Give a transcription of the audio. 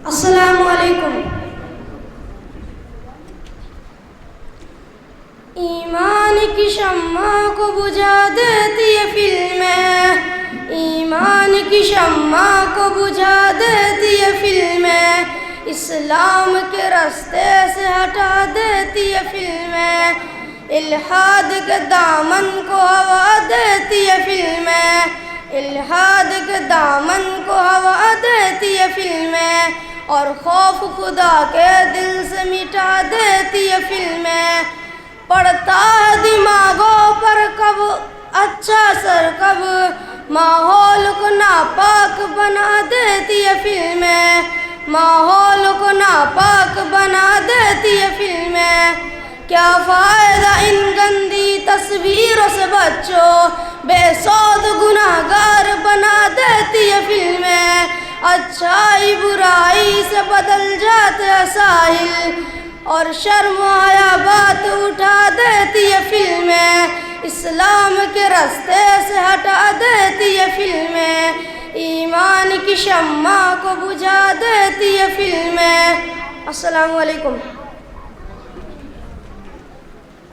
السلام علیکم۔ ایمان کی شمع کو بجھا دیتی ہے فلمیں، ایمان کی شمع کو بجھا دیتی ہے فلمیں، اسلام کے راستے سے ہٹا دیتی ہے فلمیں، الحاد کے دامن کو ہوا دیتی ہے فلمیں، الحاد کے دامن کو ہوا دیتی ہے فلمیں، اور خوف خدا کے دل سے مٹا دیتی ہے فلمیں، پڑتا ہے دماغوں پر کب اچھا اثر کب، ماحول کو ناپاک بنا دیتی ہے فلمیں، ماحول کو ناپاک بنا دیتی ہے فلمیں، کیا فائدہ ان گندی تصویروں سے بچوں، بے سود گناہگار بنا دیتی ہے فلمیں، اچھائی برائی سے بدل جاتے ہیں ساحل، اور شرم و حیا بات اٹھا دیتی ہے فلمیں، اسلام کے راستے سے ہٹا دیتی ہے فلمیں، ایمان کی شمع کو بجھا دیتی ہے فلمیں۔ السلام علیکم۔